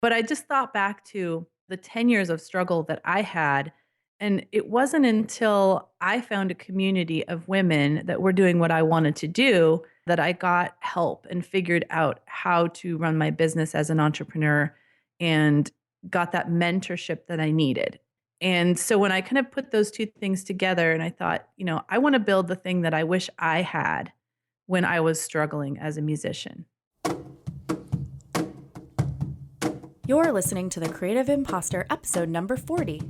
But I just thought back to the 10 years of struggle that I had, and it wasn't until I found a community of women that were doing what I wanted to do that I got help and figured out how to run my business as an entrepreneur and got that mentorship that I needed. And so when I kind of put those 2 things together and I thought, I wanna build the thing that I wish I had when I was struggling as a musician. You're listening to the Creative Impostor episode number 40.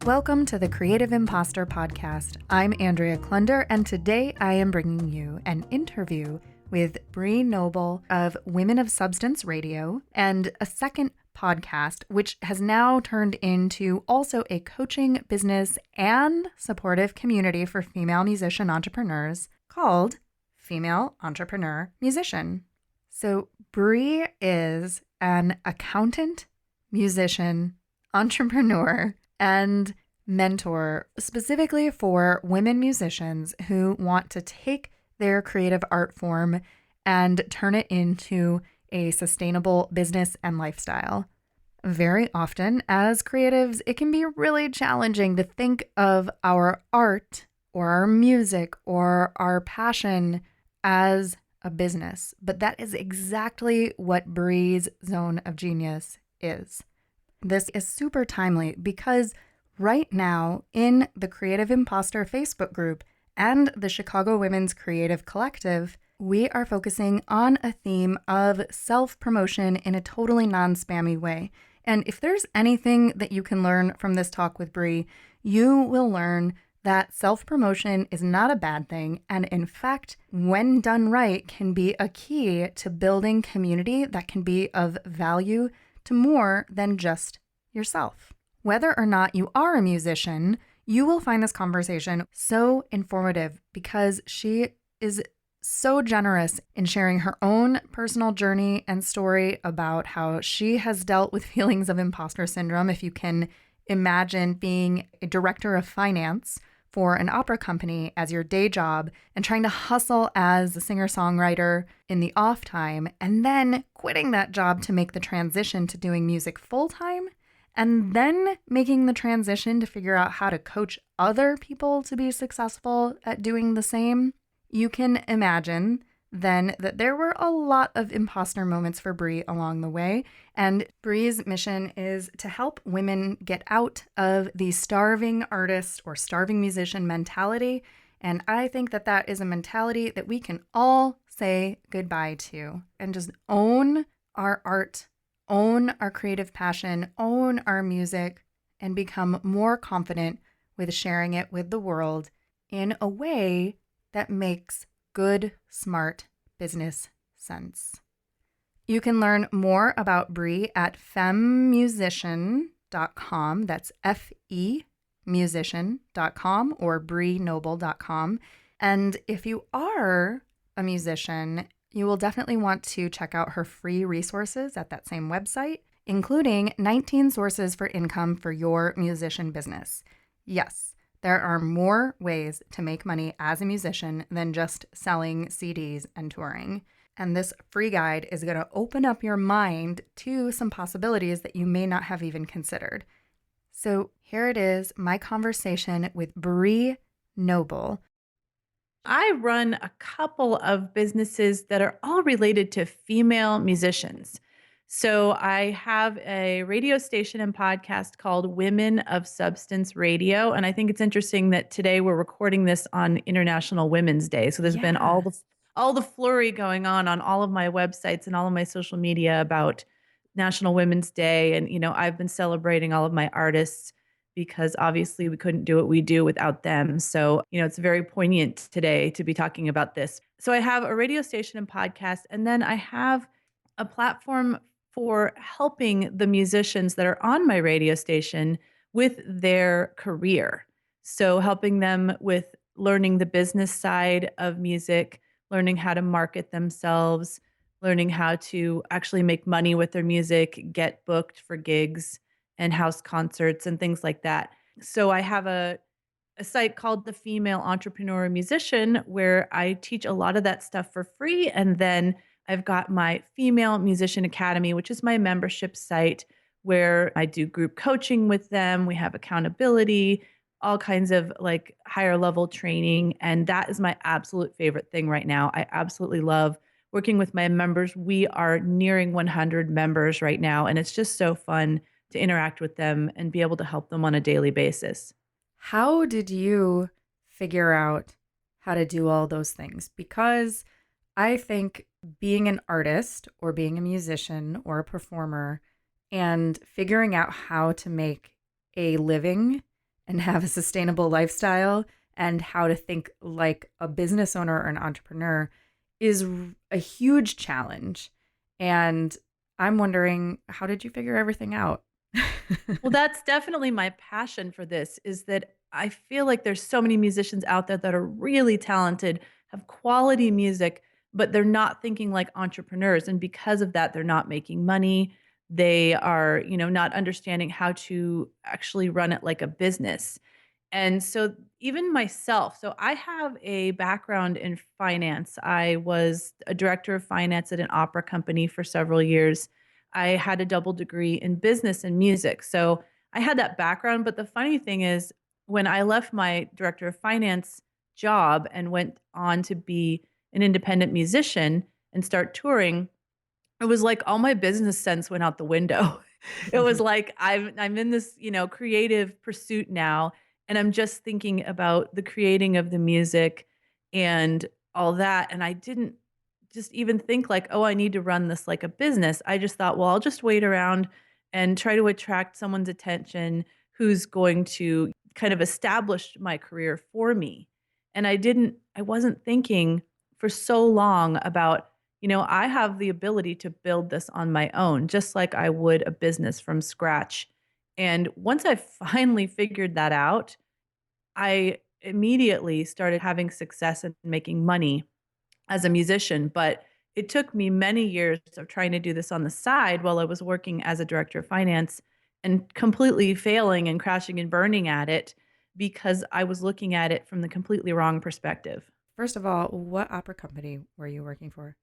Welcome to the Creative Impostor podcast. I'm Andrea Klunder, and today I am bringing you an interview with Bree Noble of Women of Substance Radio and a second podcast, which has now turned into also a coaching, business, and supportive community for female musician entrepreneurs called Female Entrepreneur Musician. So Bree is an accountant, musician, entrepreneur, and mentor specifically for women musicians who want to take their creative art form and turn it into a sustainable business and lifestyle. Very often, as creatives, it can be really challenging to think of our art or our music or our passion as a business, but that is exactly what Bree's zone of genius is. This is super timely because right now in the Creative Impostor Facebook group and the Chicago Women's Creative Collective, we are focusing on a theme of self-promotion in a totally non-spammy way. And if there's anything that you can learn from this talk with Bree, you will learn that self-promotion is not a bad thing. And in fact, when done right, can be a key to building community that can be of value to more than just yourself. Whether or not you are a musician, you will find this conversation so informative because she is so generous in sharing her own personal journey and story about how she has dealt with feelings of imposter syndrome. If you can imagine being a director of finance for an opera company as your day job and trying to hustle as a singer-songwriter in the off time, and then quitting that job to make the transition to doing music full-time, and then making the transition to figure out how to coach other people to be successful at doing the same, you can imagine then that there were a lot of imposter moments for Bree along the way. And Bree's mission is to help women get out of the starving artist or starving musician mentality. And I think that that is a mentality that we can all say goodbye to and just own our art, own our creative passion, own our music, and become more confident with sharing it with the world in a way that makes good, smart business sense. You can learn more about Bree at femmusician.com. That's FEmusician.com or breenoble.com. And if you are a musician, you will definitely want to check out her free resources at that same website, including 19 sources for income for your musician business. Yes, there are more ways to make money as a musician than just selling CDs and touring. And this free guide is going to open up your mind to some possibilities that you may not have even considered. So here it is, my conversation with Bree Noble. I run a couple of businesses that are all related to female musicians. So I have a radio station and podcast called Women of Substance Radio. And I think it's interesting that today we're recording this on International Women's Day. So there's been Yeah. all the flurry going on all of my websites and all of my social media about National Women's Day. And, I've been celebrating all of my artists because obviously we couldn't do what we do without them. So, it's very poignant today to be talking about this. So I have a radio station and podcast, and then I have a platform for helping the musicians that are on my radio station with their career. So helping them with learning the business side of music, learning how to market themselves, learning how to actually make money with their music, get booked for gigs and house concerts and things like that. So I have a site called The Female Entrepreneur Musician where I teach a lot of that stuff for free. And then I've got my Female Musician Academy, which is my membership site where I do group coaching with them. We have accountability, all kinds of like higher level training. And that is my absolute favorite thing right now. I absolutely love working with my members. We are nearing 100 members right now. And it's just so fun to interact with them and be able to help them on a daily basis. How did you figure out how to do all those things? Because I think being an artist or being a musician or a performer and figuring out how to make a living and have a sustainable lifestyle and how to think like a business owner or an entrepreneur is a huge challenge. And I'm wondering, how did you figure everything out? Well, that's definitely my passion for this is that I feel like there's so many musicians out there that are really talented, have quality music, but they're not thinking like entrepreneurs. And because of that, they're not making money. They are, not understanding how to actually run it like a business. And so even myself, so I have a background in finance. I was a director of finance at an opera company for several years. I had a double degree in business and music. So I had that background. But the funny thing is, when I left my director of finance job and went on to be an independent musician and start touring, it was like all my business sense went out the window. It was like I'm in this, creative pursuit now, and I'm just thinking about the creating of the music and all that, and I didn't just even think like, "Oh, I need to run this like a business." I just thought, "Well, I'll just wait around and try to attract someone's attention who's going to kind of establish my career for me." And I wasn't thinking for so long about, I have the ability to build this on my own, just like I would a business from scratch. And once I finally figured that out, I immediately started having success and making money as a musician. But it took me many years of trying to do this on the side while I was working as a director of finance and completely failing and crashing and burning at it because I was looking at it from the completely wrong perspective. First of all, what opera company were you working for?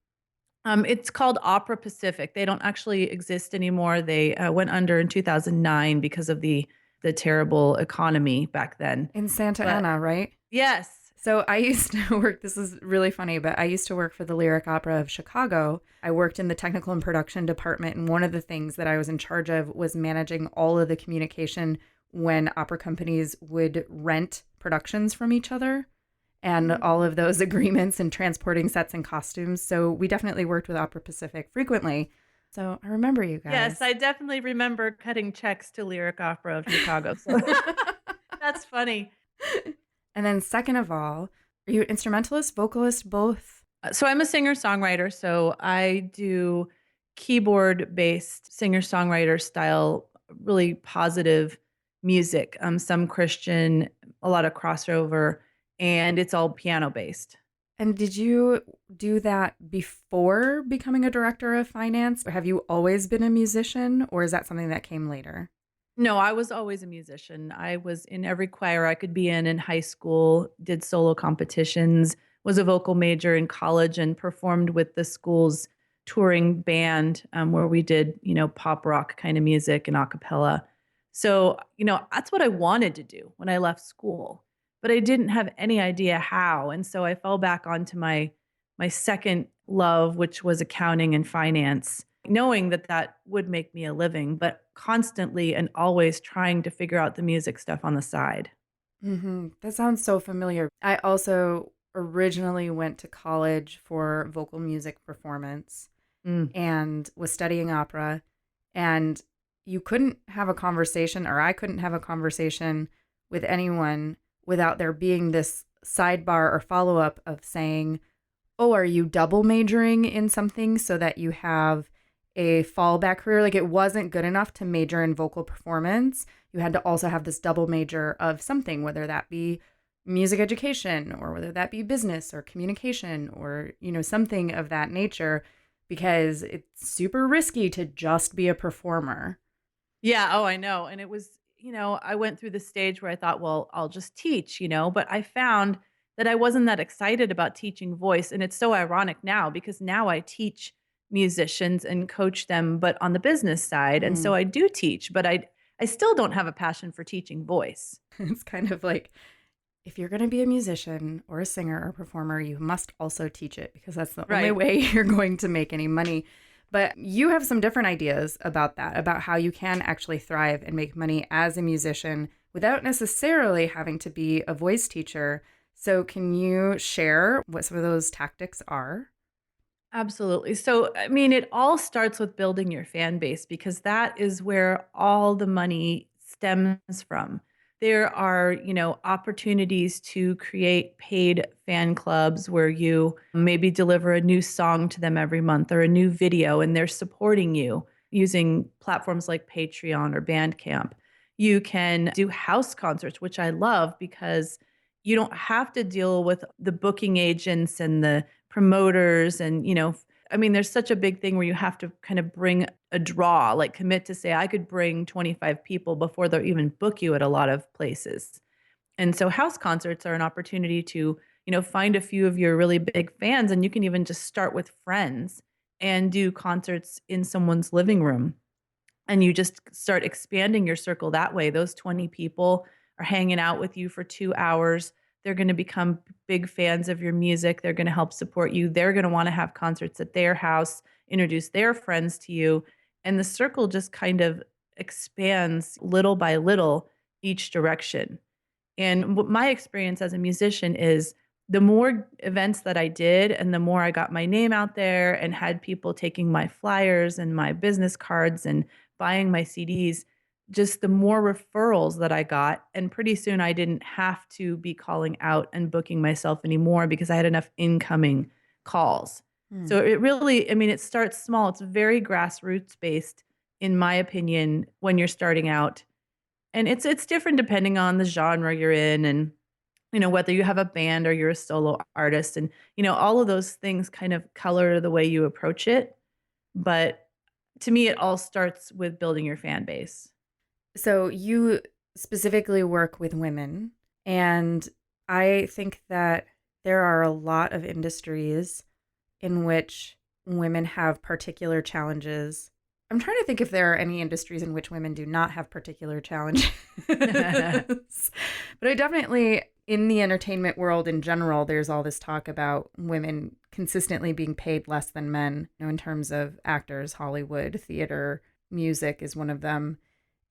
It's called Opera Pacific. They don't actually exist anymore. They went under in 2009 because of the terrible economy back then. In Santa But Ana, right? yes. So I used to work, this is really funny, but I used to work for the Lyric Opera of Chicago. I worked in the technical and production department, and one of the things that I was in charge of was managing all of the communication when opera companies would rent productions from each other and all of those agreements and transporting sets and costumes. So we definitely worked with Opera Pacific frequently. So I remember you Yes, guys. I definitely remember cutting checks to Lyric Opera of Chicago. So that's funny. And then second of all, are you instrumentalist, vocalist, both? So I'm a singer-songwriter, so I do keyboard-based singer-songwriter style, really positive music, some Christian, a lot of crossover, and it's all piano-based. And did you do that before becoming a director of finance? Or have you always been a musician, or is that something that came later? No, I was always a musician. I was in every choir I could be in high school, did solo competitions, was a vocal major in college, and performed with the school's touring band where we did, pop rock kind of music and a cappella. So, that's what I wanted to do when I left school, but I didn't have any idea how. And so I fell back onto my second love, which was accounting and finance, knowing that that would make me a living, but constantly and always trying to figure out the music stuff on the side. That sounds so familiar. I also originally went to college for vocal music performance Mm. and was studying opera. And you couldn't have a conversation, or I couldn't have a conversation with anyone without there being this sidebar or follow up of saying, "Oh, are you double majoring in something so that you have a fallback career?" Like, it wasn't good enough to major in vocal performance. You had to also have this double major of something, whether that be music education or whether that be business or communication or, something of that nature, because it's super risky to just be a performer. Yeah, oh, I know. And it was, I went through the stage where I thought, well, I'll just teach, but I found that I wasn't that excited about teaching voice. And it's so ironic now because now I teach musicians and coach them, but on the business side. And so Mm. I do teach, but I still don't have a passion for teaching voice. It's kind of like if you're going to be a musician or a singer or performer, you must also teach it because that's the only Right. way you're going to make any money. But you have some different ideas about that, about how you can actually thrive and make money as a musician without necessarily having to be a voice teacher. So, can you share what some of those tactics are? Absolutely. So, I mean, it all starts with building your fan base because that is where all the money stems from. There are, opportunities to create paid fan clubs where you maybe deliver a new song to them every month or a new video and they're supporting you using platforms like Patreon or Bandcamp. You can do house concerts, which I love because you don't have to deal with the booking agents and the promoters and, I mean, there's such a big thing where you have to kind of bring a draw, like commit to say, I could bring 25 people before they'll even book you at a lot of places. And so house concerts are an opportunity to, find a few of your really big fans and you can even just start with friends and do concerts in someone's living room and you just start expanding your circle that way. Those 20 people are hanging out with you for 2 hours. They're gonna become big fans of your music. They're gonna help support you. They're gonna wanna have concerts at their house, introduce their friends to you, and the circle just kind of expands little by little each direction. And what my experience as a musician is the more events that I did and the more I got my name out there and had people taking my flyers and my business cards and buying my CDs, just the more referrals that I got. And pretty soon I didn't have to be calling out and booking myself anymore because I had enough incoming calls. Hmm. So it really, I mean, it starts small. It's very grassroots based, in my opinion, when you're starting out and it's different depending on the genre you're in and, whether you have a band or you're a solo artist and, all of those things kind of color the way you approach it. But to me, it all starts with building your fan base. So, you specifically work with women, and I think that there are a lot of industries in which women have particular challenges. I'm trying to think if there are any industries in which women do not have particular challenges. But I definitely, in the entertainment world in general, there's all this talk about women consistently being paid less than men, in terms of actors, Hollywood, theater, music is one of them.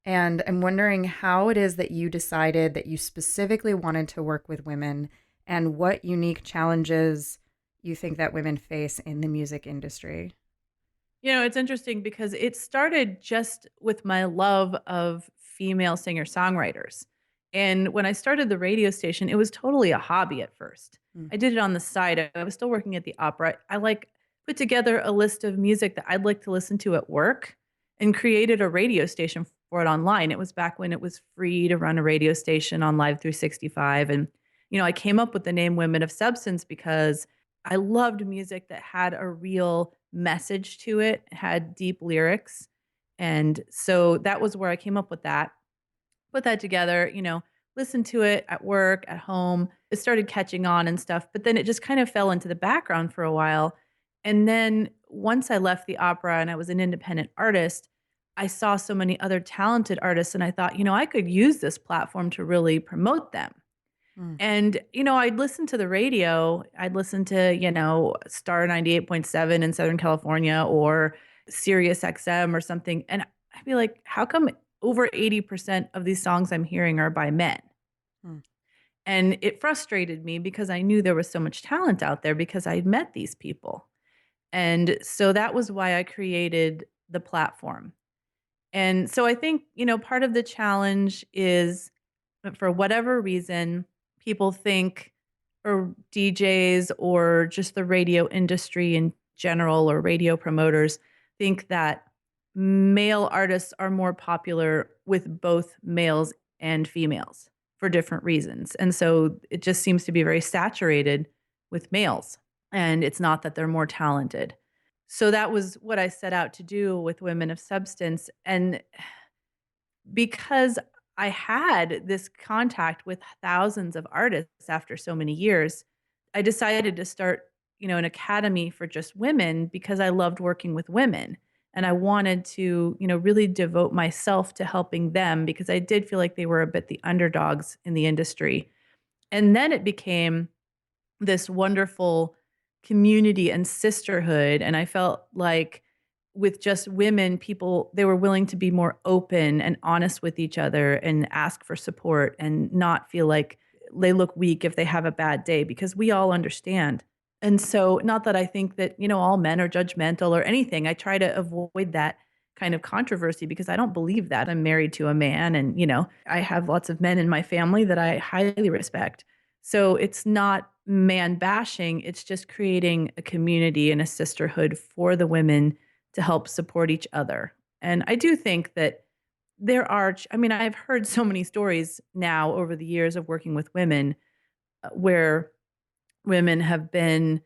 And I'm wondering how it is that you decided that you specifically wanted to work with women and what unique challenges you think that women face in the music industry. It's interesting because it started just with my love of female singer-songwriters. And when I started the radio station, it was totally a hobby at first. Mm. I did it on the side. I was still working at the opera. I like put together a list of music that I'd like to listen to at work and created a radio station for it online. It was back when it was free to run a radio station on Live 365 and I came up with the name Women of Substance because I loved music that had a real message to it, had deep lyrics, and so that was where I came up with that. Put that together, listened to it at work, at home. It started catching on and stuff, but then it just kind of fell into the background for a while, and then once I left the opera and I was an independent artist, I saw so many other talented artists, and I thought, I could use this platform to really promote them. Mm. And, I'd listen to the radio. I'd listen to, Star 98.7 in Southern California or Sirius XM or something. And I'd be like, how come over 80% of these songs I'm hearing are by men? Mm. And it frustrated me because I knew there was so much talent out there because I'd met these people. And so that was why I created the platform. And so I think, part of the challenge is for whatever reason, people think, or DJs or just the radio industry in general or radio promoters think that male artists are more popular with both males and females for different reasons. And so it just seems to be very saturated with males. And it's not that they're more talented. So that was what I set out to do with Women of Substance. And because I had this contact with thousands of artists after so many years, I decided to start, an academy for just women because I loved working with women. And I wanted to, really devote myself to helping them because I did feel like they were a bit the underdogs in the industry. And then it became this wonderful community and sisterhood, and I felt like with just women, people they were willing to be more open and honest with each other and ask for support and not feel like they look weak if they have a bad day because we all understand. And so not that I think that, all men are judgmental or anything. I try to avoid that kind of controversy because I don't believe that. I'm married to a man and, I have lots of men in my family that I highly respect. So it's not man bashing, it's just creating a community and a sisterhood for the women to help support each other. And I do think that I mean, I've heard so many stories now over the years of working with women where women have been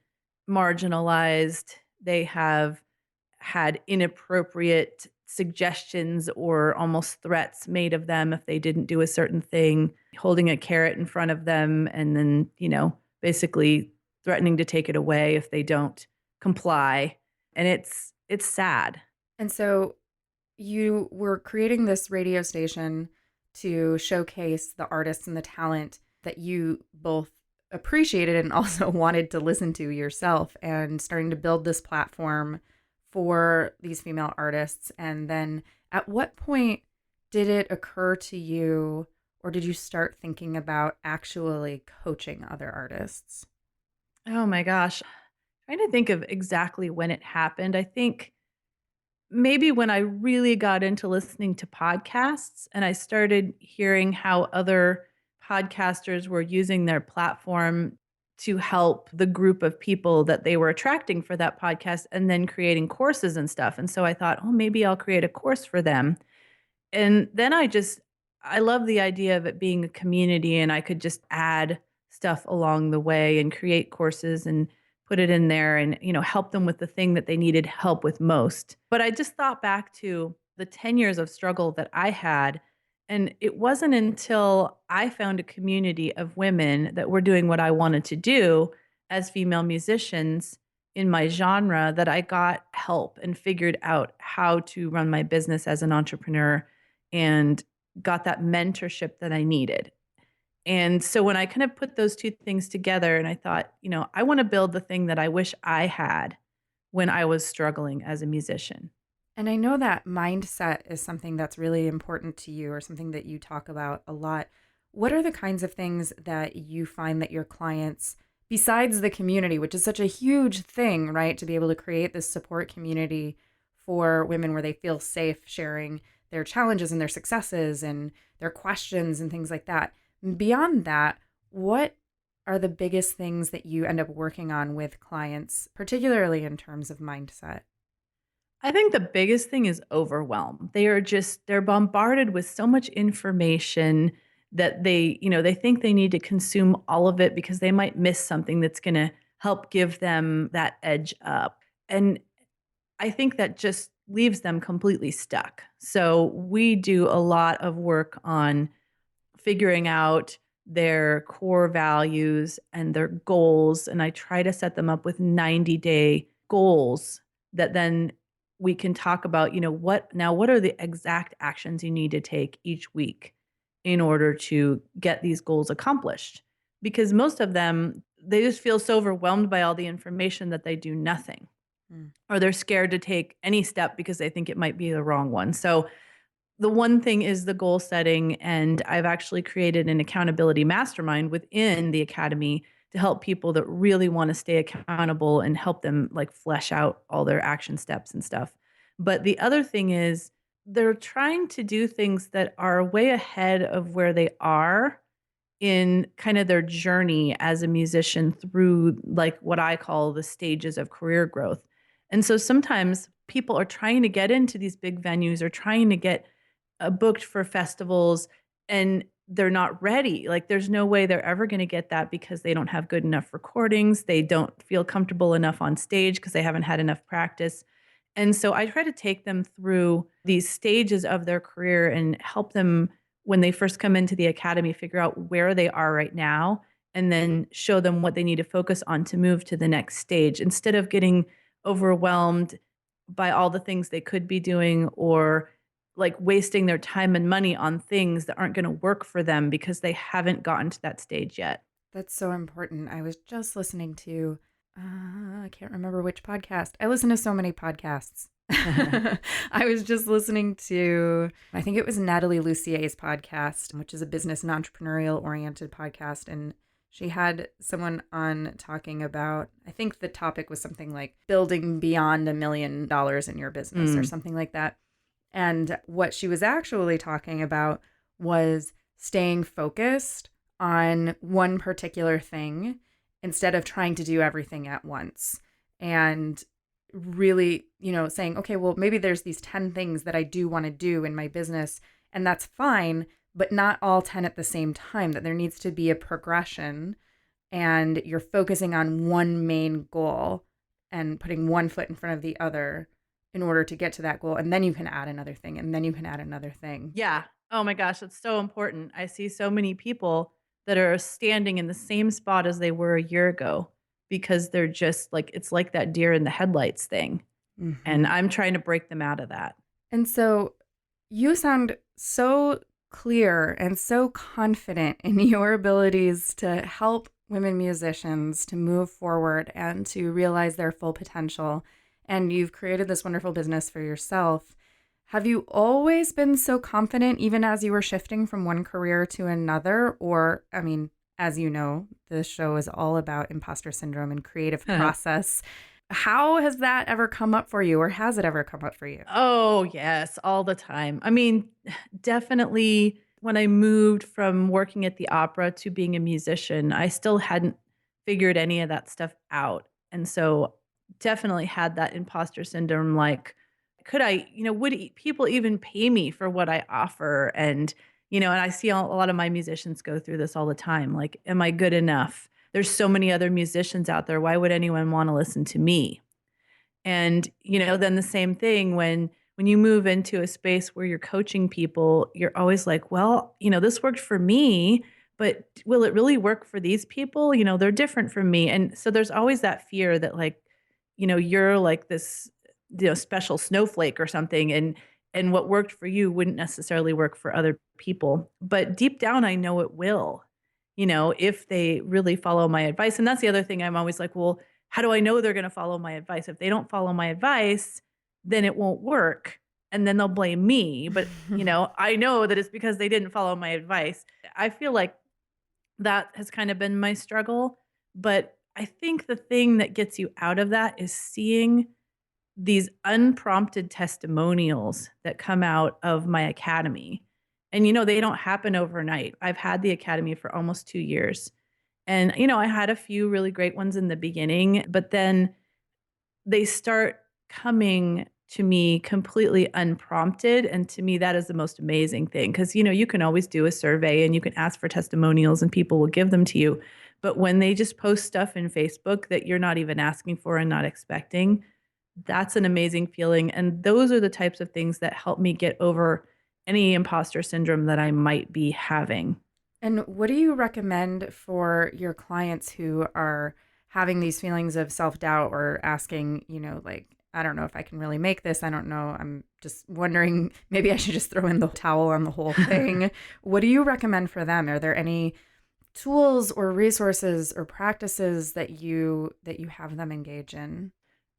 marginalized, they have had inappropriate suggestions or almost threats made of them if they didn't do a certain thing, holding a carrot in front of them and then, basically threatening to take it away if they don't comply. And it's sad. And so you were creating this radio station to showcase the artists and the talent that you both appreciated and also wanted to listen to yourself, and starting to build this platform for these female artists. And then at what point did it occur to you, or did you start thinking about actually coaching other artists? Oh my gosh. Trying to think of exactly when it happened. I think maybe when I really got into listening to podcasts and I started hearing how other podcasters were using their platform to help the group of people that they were attracting for that podcast and then creating courses and stuff. And so I thought, oh, maybe I'll create a course for them. And then I love the idea of it being a community and I could just add stuff along the way and create courses and put it in there and, help them with the thing that they needed help with most. But I just thought back to the 10 years of struggle that I had. And it wasn't until I found a community of women that were doing what I wanted to do as female musicians in my genre that I got help and figured out how to run my business as an entrepreneur and got that mentorship that I needed. And so when I kind of put those two things together and I thought, I want to build the thing that I wish I had when I was struggling as a musician. And I know that mindset is something that's really important to you, or something that you talk about a lot. What are the kinds of things that you find that your clients, besides the community, which is such a huge thing, right? To be able to create this support community for women where they feel safe sharing their challenges and their successes and their questions and things like that. Beyond that, what are the biggest things that you end up working on with clients, particularly in terms of mindset? I think the biggest thing is overwhelm. They're bombarded with so much information that they think they need to consume all of it because they might miss something that's going to help give them that edge up. And I think that just leaves them completely stuck. So we do a lot of work on figuring out their core values and their goals. And I try to set them up with 90-day goals that then we can talk about, what are the exact actions you need to take each week in order to get these goals accomplished? Because most of them, they just feel so overwhelmed by all the information that they do nothing. Mm. Or they're scared to take any step because they think it might be the wrong one. So the one thing is the goal setting, and I've actually created an accountability mastermind within the academy to help people that really want to stay accountable and help them like flesh out all their action steps and stuff. But the other thing is they're trying to do things that are way ahead of where they are in kind of their journey as a musician through like what I call the stages of career growth. And so sometimes people are trying to get into these big venues or trying to get booked for festivals and they're not ready. Like there's no way they're ever going to get that because they don't have good enough recordings. They don't feel comfortable enough on stage because they haven't had enough practice. And so I try to take them through these stages of their career and help them when they first come into the academy, figure out where they are right now and then show them what they need to focus on to move to the next stage instead of getting overwhelmed by all the things they could be doing or like wasting their time and money on things that aren't going to work for them because they haven't gotten to that stage yet. That's so important. I was just listening to, I can't remember which podcast. I listen to so many podcasts. I was just listening to, I think it was Natalie Lucier's podcast, which is a business and entrepreneurial oriented podcast. And she had someone on talking about, I think the topic was something like building beyond $1 million in your business or something like that. And what she was actually talking about was staying focused on one particular thing instead of trying to do everything at once. And really, saying, okay, well, maybe there's these 10 things that I do want to do in my business, and that's fine, but not all 10 at the same time, that there needs to be a progression and you're focusing on one main goal and putting one foot in front of the other in order to get to that goal. And then you can add another thing, and then you can add another thing. Yeah. Oh my gosh, it's so important. I see so many people that are standing in the same spot as they were a year ago because they're just like, it's like that deer in the headlights thing. And I'm trying to break them out of that. And so you sound so clear and so confident in your abilities to help women musicians to move forward and to realize their full potential. And you've created this wonderful business for yourself. Have you always been so confident, even as you were shifting from one career to another? Or, I mean, as you know, this show is all about imposter syndrome and creative process. How has that ever come up for you, or has it ever come up for you? Oh, yes, all the time. I mean, definitely when I moved from working at the opera to being a musician, I still hadn't figured any of that stuff out. And so definitely had that imposter syndrome like, could I, would people even pay me for what I offer? And I see a lot of my musicians go through this all the time. Like, am I good enough? There's so many other musicians out there. Why would anyone want to listen to me? And, then the same thing when you move into a space where you're coaching people, you're always like, well, this worked for me, but will it really work for these people? They're different from me. And so there's always that fear that like, you're like this, special snowflake or something. And what worked for you wouldn't necessarily work for other people. But deep down, I know it will, if they really follow my advice. And that's the other thing. I'm always like, well, how do I know they're going to follow my advice? If they don't follow my advice, then it won't work. And then they'll blame me. But, I know that it's because they didn't follow my advice. I feel like that has kind of been my struggle. But I think the thing that gets you out of that is seeing these unprompted testimonials that come out of my academy. And, they don't happen overnight. I've had the academy for almost 2 years. And, I had a few really great ones in the beginning, but then they start coming to me completely unprompted. And to me, that is the most amazing thing. Because, you can always do a survey and you can ask for testimonials and people will give them to you. But when they just post stuff in Facebook that you're not even asking for and not expecting, that's an amazing feeling. And those are the types of things that help me get over any imposter syndrome that I might be having. And what do you recommend for your clients who are having these feelings of self-doubt or asking, like, I don't know if I can really make this. I don't know. I'm just wondering, maybe I should just throw in the towel on the whole thing. What do you recommend for them? Are there any tools or resources or practices that you have them engage in?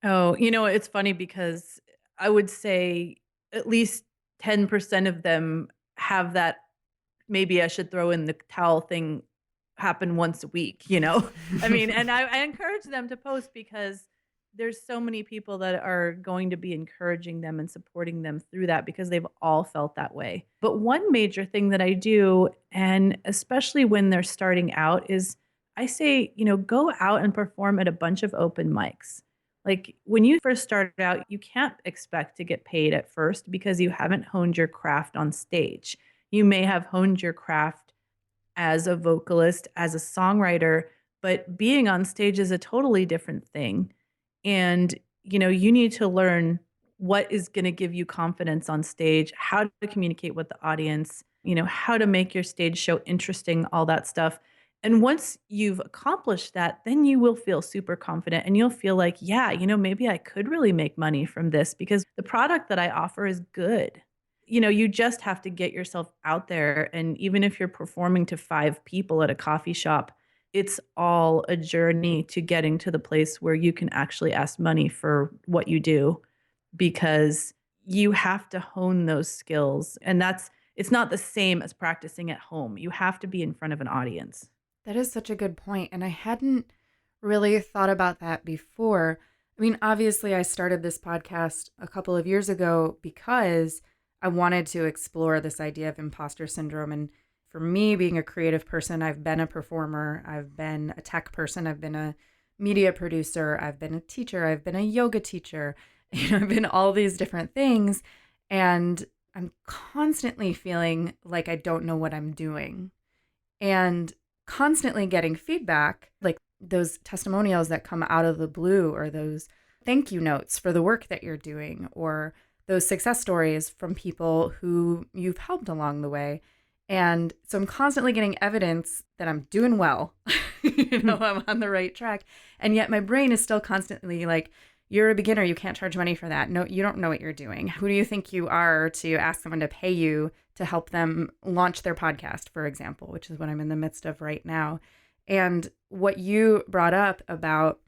Oh, it's funny because I would say at least 10% of them have that maybe I should throw in the towel thing happen once a week, I mean, and I encourage them to post because there's so many people that are going to be encouraging them and supporting them through that because they've all felt that way. But one major thing that I do, and especially when they're starting out, is I say, go out and perform at a bunch of open mics. Like when you first start out, you can't expect to get paid at first because you haven't honed your craft on stage. You may have honed your craft as a vocalist, as a songwriter, but being on stage is a totally different thing. And, you need to learn what is going to give you confidence on stage, how to communicate with the audience, how to make your stage show interesting, all that stuff. And once you've accomplished that, then you will feel super confident and you'll feel like, yeah, maybe I could really make money from this because the product that I offer is good. You just have to get yourself out there. And even if you're performing to 5 people at a coffee shop, it's all a journey to getting to the place where you can actually ask money for what you do because you have to hone those skills. And it's not the same as practicing at home. You have to be in front of an audience. That is such a good point, and I hadn't really thought about that before. I mean, obviously, I started this podcast a couple of years ago because I wanted to explore this idea of imposter syndrome. And for me, being a creative person, I've been a performer, I've been a tech person, I've been a media producer, I've been a teacher, I've been a yoga teacher, I've been all these different things. And I'm constantly feeling like I don't know what I'm doing. And constantly getting feedback, like those testimonials that come out of the blue, or those thank you notes for the work that you're doing, or those success stories from people who you've helped along the way. And so I'm constantly getting evidence that I'm doing well, I'm on the right track. And yet my brain is still constantly like, you're a beginner, you can't charge money for that. No, you don't know what you're doing. Who do you think you are to ask someone to pay you to help them launch their podcast, for example, which is what I'm in the midst of right now. And what you brought up about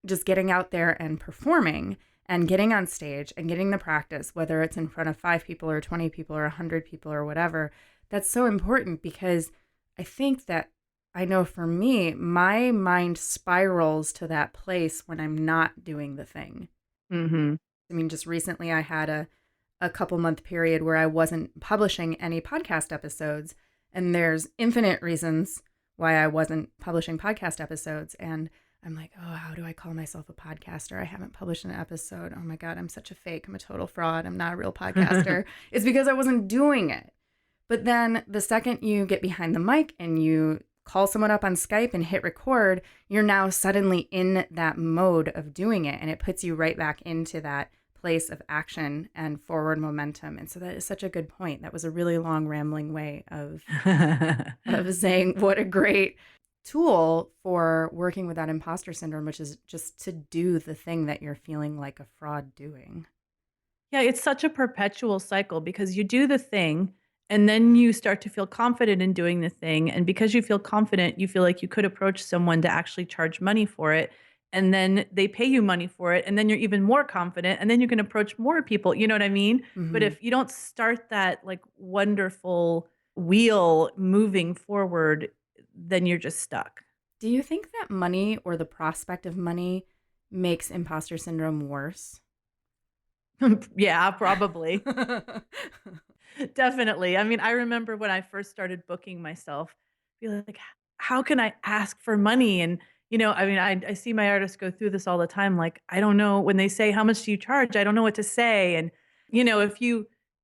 just getting out there and performing and getting on stage and getting the practice, whether it's in front of 5 people or 20 people or 100 people or whatever, that's so important because I think that I know for me, my mind spirals to that place when I'm not doing the thing. Mm-hmm. I mean, just recently I had a couple month period where I wasn't publishing any podcast episodes, and there's infinite reasons why I wasn't publishing podcast episodes. And I'm like, oh, how do I call myself a podcaster? I haven't published an episode. Oh my God, I'm such a fake. I'm a total fraud. I'm not a real podcaster. It's because I wasn't doing it. But then the second you get behind the mic and you call someone up on Skype and hit record, you're now suddenly in that mode of doing it. And it puts you right back into that place of action and forward momentum. And so that is such a good point. That was a really long rambling way of saying what a great tool for working with that imposter syndrome, which is just to do the thing that you're feeling like a fraud doing. Yeah, it's such a perpetual cycle because you do the thing and then you start to feel confident in doing the thing. And because you feel confident, you feel like you could approach someone to actually charge money for it. And then they pay you money for it. And then you're even more confident. And then you can approach more people. You know what I mean? But if you don't start that like wonderful wheel moving forward, then you're just stuck. Do you think that money or the prospect of money makes imposter syndrome worse? Yeah, probably. Definitely. I mean, I remember when I first started booking myself, be like, how can I ask for money? And, I mean, I see my artists go through this all the time. Like, I don't know when they say, how much do you charge? I don't know what to say. And,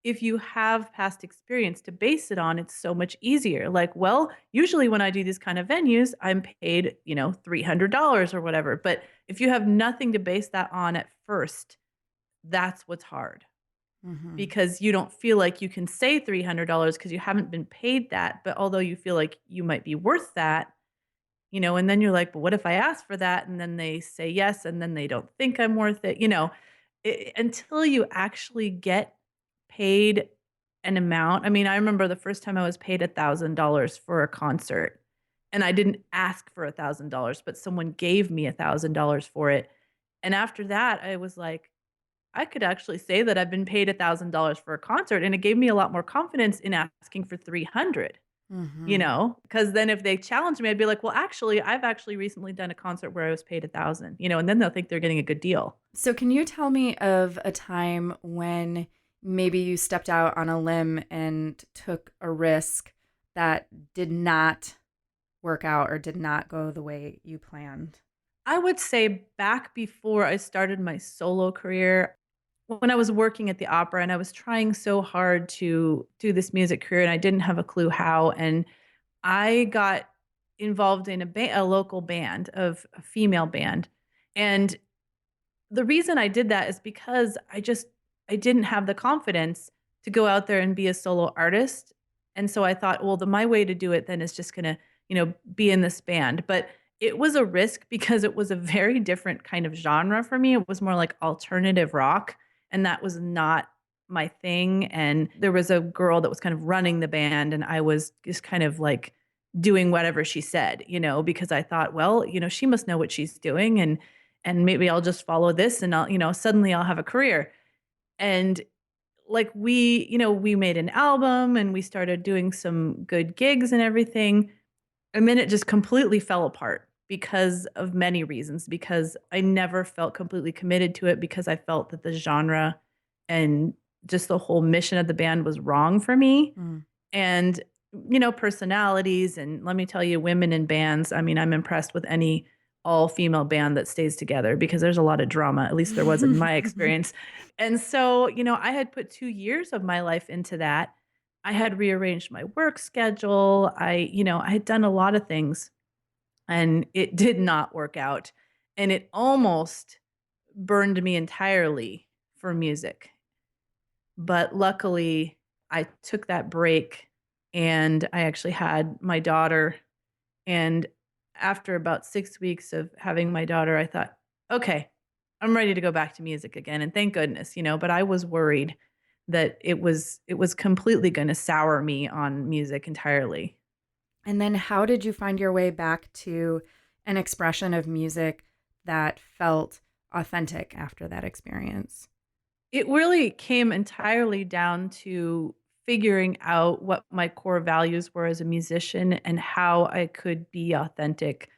if you have past experience to base it on, it's so much easier. Like, well, usually when I do these kind of venues, I'm paid, $300 or whatever. But if you have nothing to base that on at first, that's what's hard. Because you don't feel like you can say $300 because you haven't been paid that. But although you feel like you might be worth that, and then you're like, but what if I ask for that? And then they say yes, and then they don't think I'm worth it. Until you actually get paid an amount. I mean, I remember the first time I was paid $1,000 for a concert, and I didn't ask for $1,000, but someone gave me $1,000 for it. And after that, I was like, I could actually say that I've been paid $1,000 for a concert, and it gave me a lot more confidence in asking for 300, because then if they challenge me, I'd be like, well, actually, I've actually recently done a concert where I was paid 1,000, and then they'll think they're getting a good deal. So can you tell me of a time when maybe you stepped out on a limb and took a risk that did not work out or did not go the way you planned? I would say back before I started my solo career, when I was working at the opera and I was trying so hard to do this music career and I didn't have a clue how, and I got involved in a local band, of a female band. And the reason I did that is because I didn't have the confidence to go out there and be a solo artist And so I thought, well, my way to do it then is just gonna, be in this band. But it was a risk because it was a very different kind of genre for me. It was more like alternative rock, and that was not my thing. And there was a girl that was kind of running the band, and I was just kind of like doing whatever she said, because I thought, well, she must know what she's doing, and maybe I'll just follow this, and I'll, suddenly I'll have a career. And like we made an album and we started doing some good gigs and everything. And then it just completely fell apart because of many reasons, because I never felt completely committed to it, because I felt that the genre and just the whole mission of the band was wrong for me. Mm. And, personalities, and let me tell you, women in bands, I mean, I'm impressed with any all-female band that stays together because there's a lot of drama, at least there was in my experience. And so, I had put 2 years of my life into that. I had rearranged my work schedule. I had done a lot of things, and it did not work out. And it almost burned me entirely for music. But luckily, I took that break and I actually had my daughter. And after about 6 weeks of having my daughter, I thought, okay, I'm ready to go back to music again. And thank goodness, but I was worried that it was completely going to sour me on music entirely. And then how did you find your way back to an expression of music that felt authentic after that experience? It really came entirely down to figuring out what my core values were as a musician and how I could be authentic,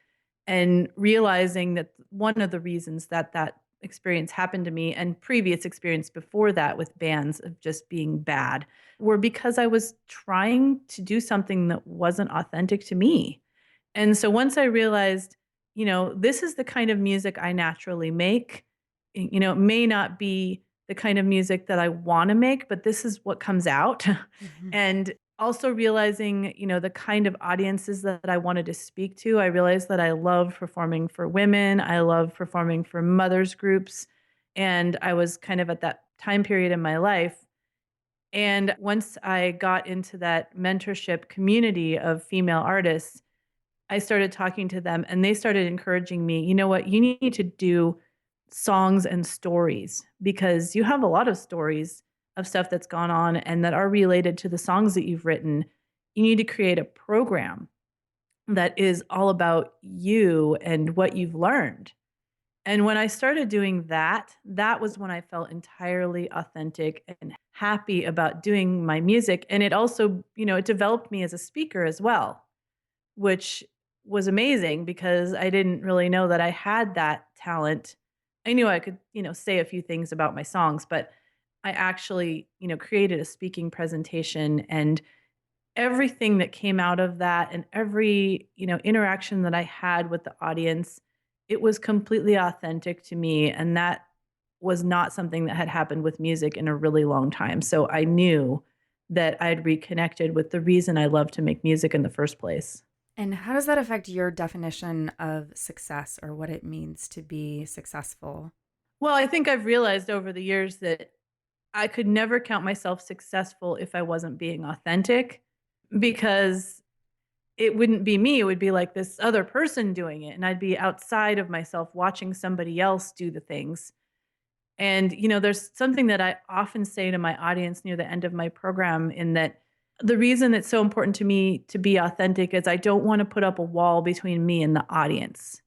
and realizing that one of the reasons that that experience happened to me and previous experience before that with bands of just being bad were because I was trying to do something that wasn't authentic to me. And so once I realized, this is the kind of music I naturally make, it may not be the kind of music that I want to make, but this is what comes out. Mhm. And also realizing, the kind of audiences that I wanted to speak to. I realized that I love performing for women. I love performing for mothers groups. And I was kind of at that time period in my life. And once I got into that mentorship community of female artists, I started talking to them and they started encouraging me, you know what, you need to do songs and stories because you have a lot of stories of stuff that's gone on and that are related to the songs that you've written. You need to create a program that is all about you and what you've learned. And when I started doing that, that was when I felt entirely authentic and happy about doing my music. And it also, it developed me as a speaker as well, which was amazing because I didn't really know that I had that talent. I knew I could, say a few things about my songs, but I actually, created a speaking presentation, and everything that came out of that and every, interaction that I had with the audience, it was completely authentic to me, and that was not something that had happened with music in a really long time. So I knew that I'd reconnected with the reason I love to make music in the first place. And how does that affect your definition of success or what it means to be successful? Well, I think I've realized over the years that I could never count myself successful if I wasn't being authentic, because it wouldn't be me. It would be like this other person doing it. And I'd be outside of myself watching somebody else do the things. And, there's something that I often say to my audience near the end of my program, in that the reason it's so important to me to be authentic is I don't want to put up a wall between me and the audience.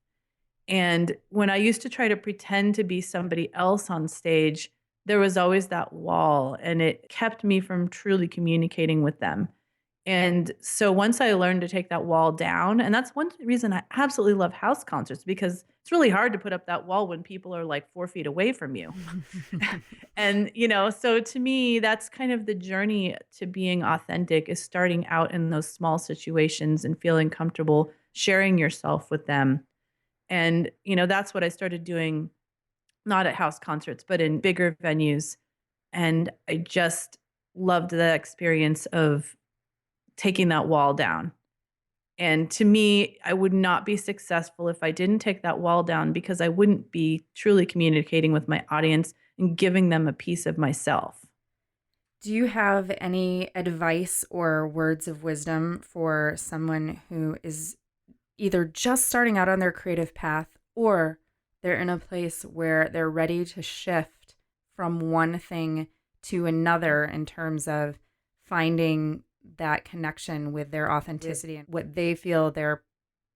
And when I used to try to pretend to be somebody else on stage, there was always that wall, and it kept me from truly communicating with them. And so once I learned to take that wall down, and that's one reason I absolutely love house concerts, because it's really hard to put up that wall when people are like 4 feet away from you. And, so to me, that's kind of the journey to being authentic, is starting out in those small situations and feeling comfortable sharing yourself with them. And, that's what I started doing, not at house concerts, but in bigger venues. And I just loved the experience of taking that wall down. And to me, I would not be successful if I didn't take that wall down, because I wouldn't be truly communicating with my audience and giving them a piece of myself. Do you have any advice or words of wisdom for someone who is either just starting out on their creative path or they're in a place where they're ready to shift from one thing to another in terms of finding that connection with their authenticity and what they feel their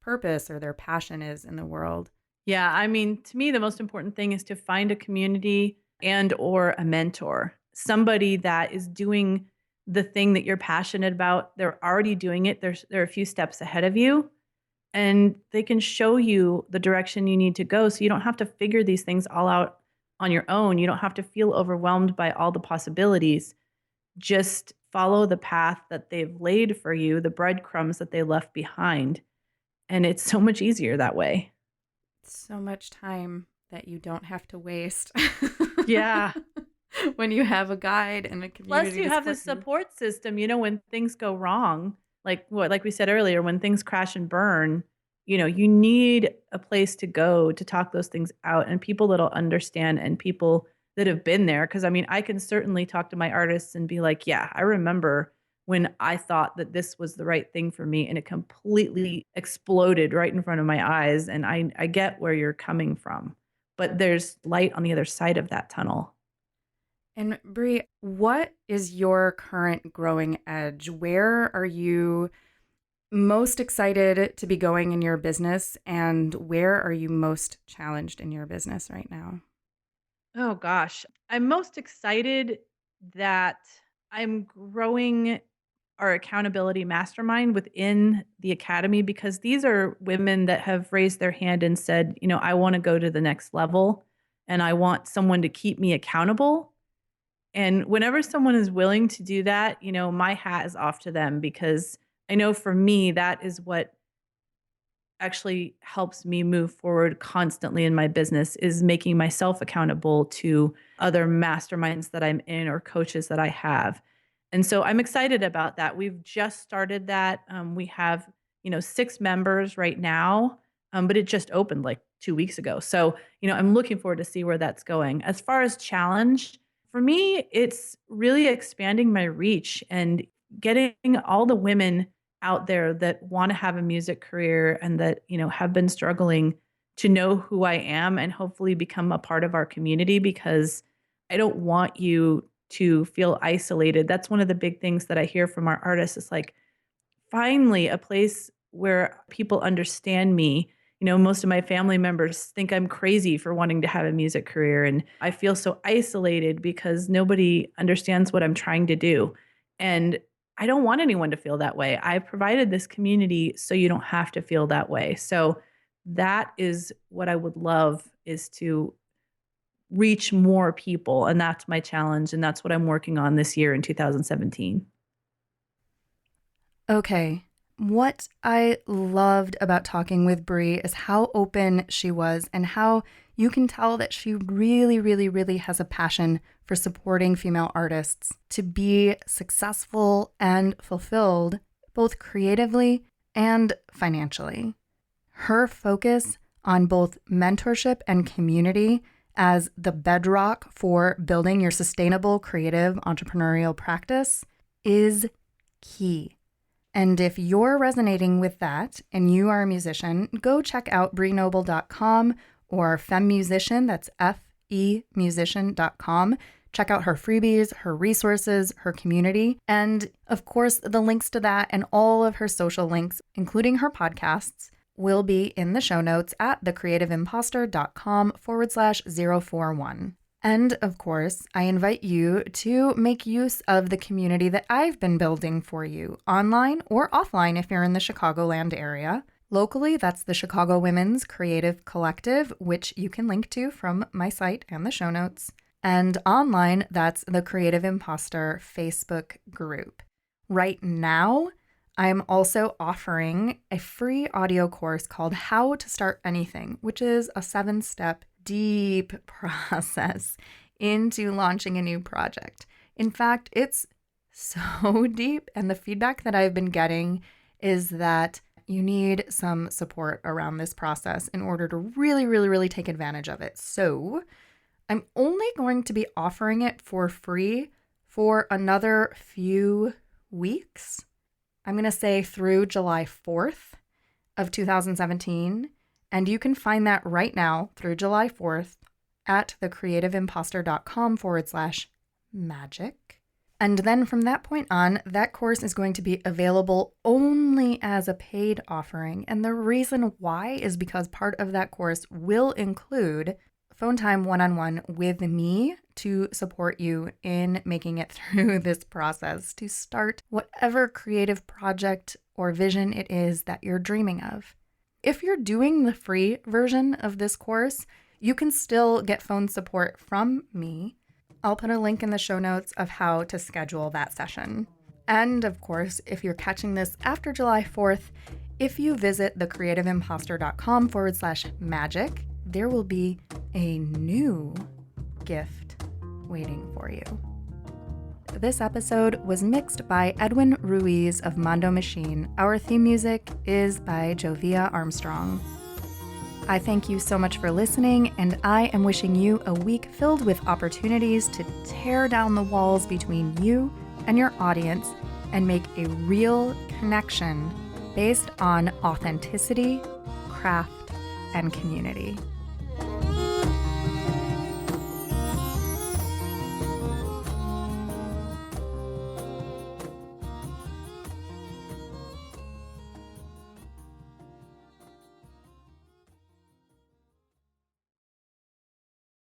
purpose or their passion is in the world? Yeah, I mean, to me, the most important thing is to find a community and or a mentor, somebody that is doing the thing that you're passionate about. They're already doing it. They're a few steps ahead of you, and they can show you the direction you need to go so you don't have to figure these things all out on your own. You don't have to feel overwhelmed by all the possibilities. Just follow the path that they've laid for you, the breadcrumbs that they left behind, and it's so much easier that way. So much time that you don't have to waste Yeah. when you have a guide and a Plus, community you to have this support you. support system, when things go wrong, like we said earlier, when things crash and burn, you need a place to go to talk those things out and people that'll understand and people that have been there. Cause I mean, I can certainly talk to my artists and be like, yeah, I remember when I thought that this was the right thing for me and it completely exploded right in front of my eyes. And I get where you're coming from, but there's light on the other side of that tunnel. And Bree, what is your current growing edge? Where are you most excited to be going in your business, and where are you most challenged in your business right now? Oh gosh. I'm most excited that I'm growing our accountability mastermind within the academy because these are women that have raised their hand and said, I want to go to the next level and I want someone to keep me accountable. And whenever someone is willing to do that, my hat is off to them because I know for me, that is what actually helps me move forward constantly in my business is making myself accountable to other masterminds that I'm in or coaches that I have. And so I'm excited about that. We've just started that. We have, 6 members right now, but it just opened like 2 weeks ago. So, I'm looking forward to see where that's going. As far as challenge, for me, it's really expanding my reach and getting all the women out there that want to have a music career and that, have been struggling to know who I am and hopefully become a part of our community because I don't want you to feel isolated. That's one of the big things that I hear from our artists is like, finally a place where people understand me. Most of my family members think I'm crazy for wanting to have a music career. And I feel so isolated because nobody understands what I'm trying to do. And I don't want anyone to feel that way. I provided this community so you don't have to feel that way. So that is what I would love is to reach more people. And that's my challenge. And that's what I'm working on this year in 2017. Okay. What I loved about talking with Bree is how open she was and how you can tell that she really, really, really has a passion for supporting female artists to be successful and fulfilled, both creatively and financially. Her focus on both mentorship and community as the bedrock for building your sustainable creative entrepreneurial practice is key. And if you're resonating with that and you are a musician, go check out breenoble.com or FemMusician, that's FEmusician.com. Check out her freebies, her resources, her community, and of course, the links to that and all of her social links, including her podcasts, will be in the show notes at thecreativeimpostor.com/041. And of course, I invite you to make use of the community that I've been building for you, online or offline if you're in the Chicagoland area. Locally, that's the Chicago Women's Creative Collective, which you can link to from my site and the show notes. And online, that's the Creative Impostor Facebook group. Right now, I'm also offering a free audio course called How to Start Anything, which is a 7-step deep process into launching a new project. In fact, it's so deep, and the feedback that I've been getting is that you need some support around this process in order to really, really, really take advantage of it. So I'm only going to be offering it for free for another few weeks. I'm going to say through July 4th of 2017. And you can find that right now through July 4th at thecreativeimpostor.com/magic. And then from that point on, that course is going to be available only as a paid offering. And the reason why is because part of that course will include phone time one-on-one with me to support you in making it through this process to start whatever creative project or vision it is that you're dreaming of. If you're doing the free version of this course, you can still get phone support from me. I'll put a link in the show notes of how to schedule that session. And of course, if you're catching this after July 4th, if you visit thecreativeimpostor.com/magic, there will be a new gift waiting for you. This episode was mixed by Edwin Ruiz of Mondo Machine. Our theme music is by Jovia Armstrong. I thank you so much for listening, and I am wishing you a week filled with opportunities to tear down the walls between you and your audience and make a real connection based on authenticity, craft, and community.